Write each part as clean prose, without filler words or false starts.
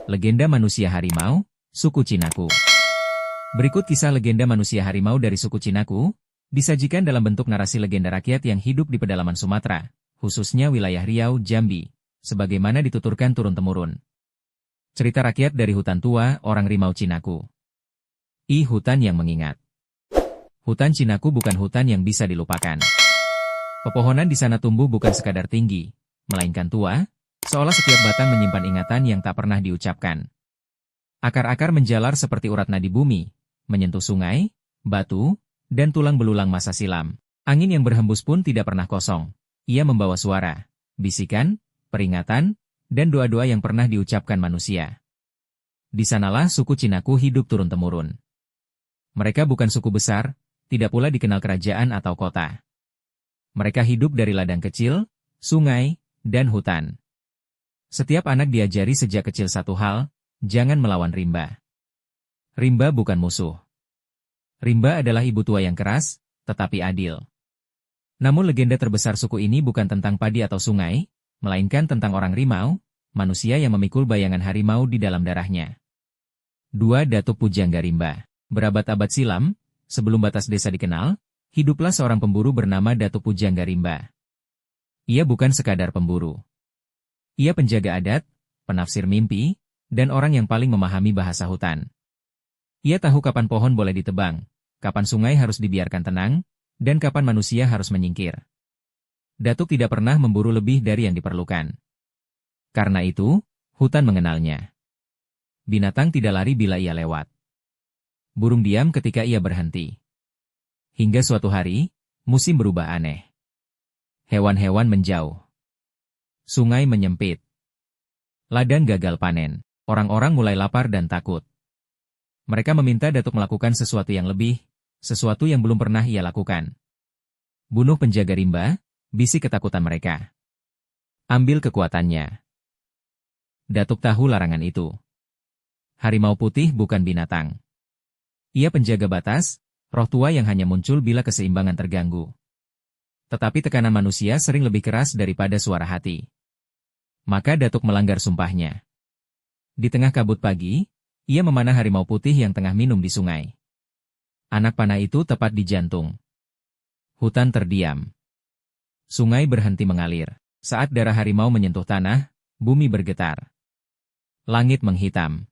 Legenda manusia harimau, suku Cinaku. Berikut kisah legenda manusia harimau dari suku Cinaku, disajikan dalam bentuk narasi legenda rakyat yang hidup di pedalaman Sumatera, khususnya wilayah Riau, Jambi, sebagaimana dituturkan turun-temurun. Cerita rakyat dari hutan tua, orang rimau Cinaku. Hutan yang mengingat. Hutan Cinaku bukan hutan yang bisa dilupakan. Pepohonan di sana tumbuh bukan sekadar tinggi, melainkan tua, seolah setiap batang menyimpan ingatan yang tak pernah diucapkan. Akar-akar menjalar seperti urat nadi bumi, menyentuh sungai, batu, dan tulang belulang masa silam. Angin yang berhembus pun tidak pernah kosong. Ia membawa suara, bisikan, peringatan, dan doa-doa yang pernah diucapkan manusia. Di sanalah suku Cinaku hidup turun-temurun. Mereka bukan suku besar, tidak pula dikenal kerajaan atau kota. Mereka hidup dari ladang kecil, sungai, dan hutan. Setiap anak diajari sejak kecil satu hal, jangan melawan rimba. Rimba bukan musuh. Rimba adalah ibu tua yang keras, tetapi adil. Namun legenda terbesar suku ini bukan tentang padi atau sungai, melainkan tentang orang rimau, manusia yang memikul bayangan harimau di dalam darahnya. 2. Datuk Pujangga Rimba. Berabad-abad silam, sebelum batas desa dikenal, hiduplah seorang pemburu bernama Datuk Pujangga Rimba. Ia bukan sekadar pemburu. Ia penjaga adat, penafsir mimpi, dan orang yang paling memahami bahasa hutan. Ia tahu kapan pohon boleh ditebang, kapan sungai harus dibiarkan tenang, dan kapan manusia harus menyingkir. Datuk tidak pernah memburu lebih dari yang diperlukan. Karena itu, hutan mengenalnya. Binatang tidak lari bila ia lewat. Burung diam ketika ia berhenti. Hingga suatu hari, musim berubah aneh. Hewan-hewan menjauh. Sungai menyempit. Ladang gagal panen. Orang-orang mulai lapar dan takut. Mereka meminta Datuk melakukan sesuatu yang lebih, sesuatu yang belum pernah ia lakukan. Bunuh penjaga rimba, bisik ketakutan mereka. Ambil kekuatannya. Datuk tahu larangan itu. Harimau putih bukan binatang. Ia penjaga batas, roh tua yang hanya muncul bila keseimbangan terganggu. Tetapi tekanan manusia sering lebih keras daripada suara hati. Maka Datuk melanggar sumpahnya. Di tengah kabut pagi, ia memanah harimau putih yang tengah minum di sungai. Anak panah itu tepat di jantung. Hutan terdiam. Sungai berhenti mengalir. Saat darah harimau menyentuh tanah, bumi bergetar. Langit menghitam.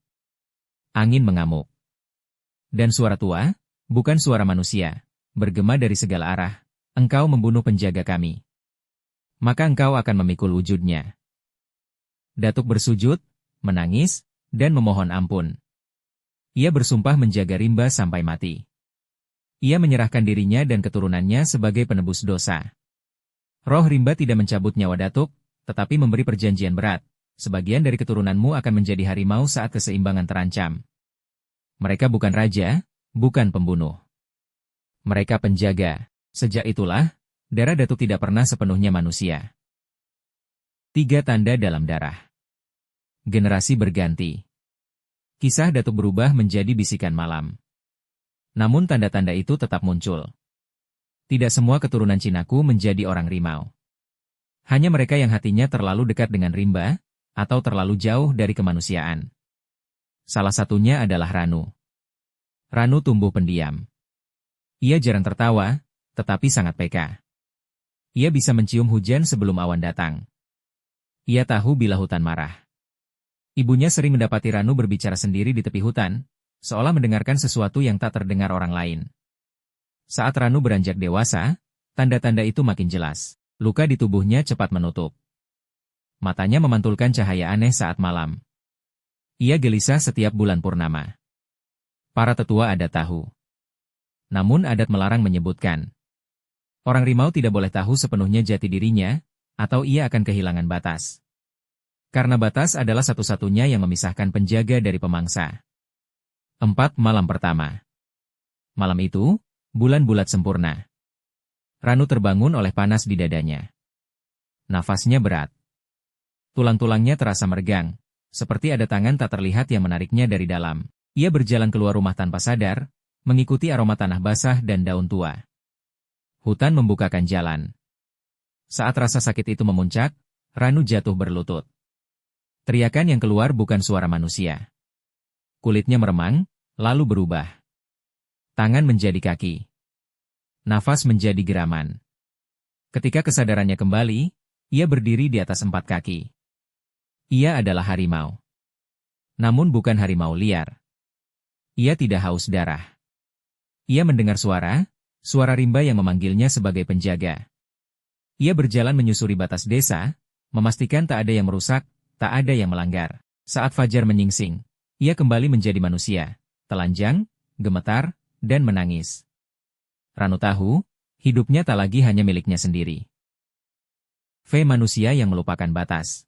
Angin mengamuk. Dan suara tua, bukan suara manusia, bergema dari segala arah. Engkau membunuh penjaga kami. Maka engkau akan memikul wujudnya. Datuk bersujud, menangis, dan memohon ampun. Ia bersumpah menjaga rimba sampai mati. Ia menyerahkan dirinya dan keturunannya sebagai penebus dosa. Roh rimba tidak mencabut nyawa Datuk, tetapi memberi perjanjian berat. Sebagian dari keturunanmu akan menjadi harimau saat keseimbangan terancam. Mereka bukan raja, bukan pembunuh. Mereka penjaga. Sejak itulah, darah Datuk tidak pernah sepenuhnya manusia. 3 tanda dalam darah. Generasi berganti. Kisah Datuk berubah menjadi bisikan malam. Namun tanda-tanda itu tetap muncul. Tidak semua keturunan Cinaku menjadi orang rimau. Hanya mereka yang hatinya terlalu dekat dengan rimba, atau terlalu jauh dari kemanusiaan. Salah satunya adalah Ranu. Ranu tumbuh pendiam. Ia jarang tertawa, tetapi sangat peka. Ia bisa mencium hujan sebelum awan datang. Ia tahu bila hutan marah. Ibunya sering mendapati Ranu berbicara sendiri di tepi hutan, seolah mendengarkan sesuatu yang tak terdengar orang lain. Saat Ranu beranjak dewasa, tanda-tanda itu makin jelas. Luka di tubuhnya cepat menutup. Matanya memantulkan cahaya aneh saat malam. Ia gelisah setiap bulan purnama. Para tetua adat tahu. Namun adat melarang menyebutkan. Orang rimau tidak boleh tahu sepenuhnya jati dirinya, atau ia akan kehilangan batas. Karena batas adalah satu-satunya yang memisahkan penjaga dari pemangsa. 4. Malam pertama. Malam itu, bulan bulat sempurna. Ranu terbangun oleh panas di dadanya. Nafasnya berat. Tulang-tulangnya terasa meregang, seperti ada tangan tak terlihat yang menariknya dari dalam. Ia berjalan keluar rumah tanpa sadar, mengikuti aroma tanah basah dan daun tua. Hutan membukakan jalan. Saat rasa sakit itu memuncak, Ranu jatuh berlutut. Teriakan yang keluar bukan suara manusia. Kulitnya meremang, lalu berubah. Tangan menjadi kaki. Nafas menjadi geraman. Ketika kesadarannya kembali, ia berdiri di atas 4 kaki. Ia adalah harimau. Namun bukan harimau liar. Ia tidak haus darah. Ia mendengar suara rimba yang memanggilnya sebagai penjaga. Ia berjalan menyusuri batas desa, memastikan tak ada yang merusak, tak ada yang melanggar. Saat fajar menyingsing, ia kembali menjadi manusia, telanjang, gemetar, dan menangis. Ranu tahu, hidupnya tak lagi hanya miliknya sendiri. Manusia yang melupakan batas.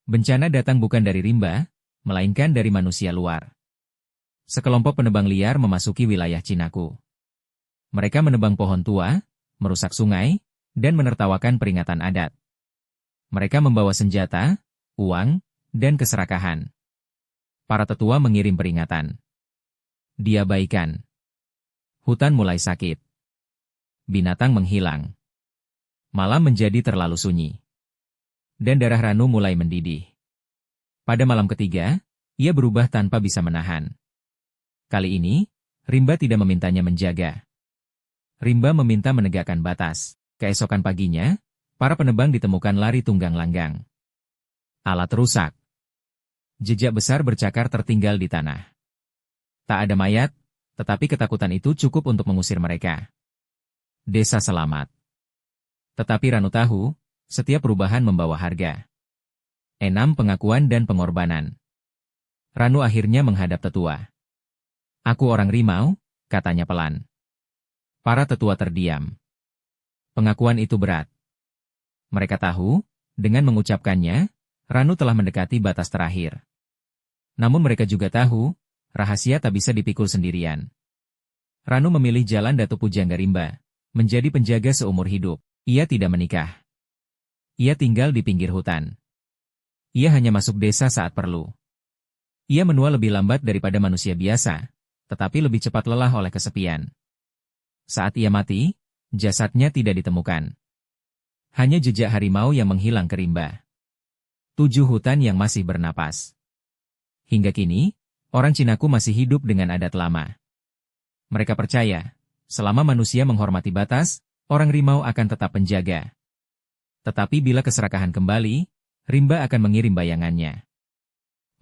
Bencana datang bukan dari rimba, melainkan dari manusia luar. Sekelompok penebang liar memasuki wilayah Cinaku. Mereka menebang pohon tua, merusak sungai, dan menertawakan peringatan adat. Mereka membawa senjata, uang, dan keserakahan. Para tetua mengirim peringatan. Diabaikan. Hutan mulai sakit. Binatang menghilang. Malam menjadi terlalu sunyi. Dan darah Ranu mulai mendidih. Pada malam ketiga, ia berubah tanpa bisa menahan. Kali ini, Rimba tidak memintanya menjaga. Rimba meminta menegakkan batas. Keesokan paginya, para penebang ditemukan lari tunggang langgang. Alat rusak. Jejak besar bercakar tertinggal di tanah. Tak ada mayat, tetapi ketakutan itu cukup untuk mengusir mereka. Desa selamat. Tetapi Ranu tahu, setiap perubahan membawa harga. 6 pengakuan dan pengorbanan. Ranu akhirnya menghadap tetua. Aku orang Rimau, katanya pelan. Para tetua terdiam. Pengakuan itu berat. Mereka tahu, dengan mengucapkannya, Ranu telah mendekati batas terakhir. Namun mereka juga tahu, rahasia tak bisa dipikul sendirian. Ranu memilih jalan Datu Pujangga Rimba, menjadi penjaga seumur hidup. Ia tidak menikah. Ia tinggal di pinggir hutan. Ia hanya masuk desa saat perlu. Ia menua lebih lambat daripada manusia biasa, tetapi lebih cepat lelah oleh kesepian. Saat ia mati, jasadnya tidak ditemukan. Hanya jejak harimau yang menghilang ke rimba. 7 hutan yang masih bernapas. Hingga kini, orang Cinaku masih hidup dengan adat lama. Mereka percaya, selama manusia menghormati batas, orang rimau akan tetap penjaga. Tetapi bila keserakahan kembali, rimba akan mengirim bayangannya.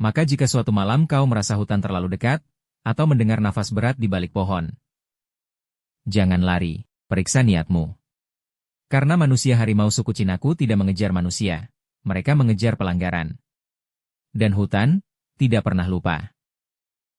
Maka jika suatu malam kau merasa hutan terlalu dekat, atau mendengar nafas berat di balik pohon, jangan lari, periksa niatmu. Karena manusia harimau suku Cinaku tidak mengejar manusia, mereka mengejar pelanggaran. Dan hutan tidak pernah lupa.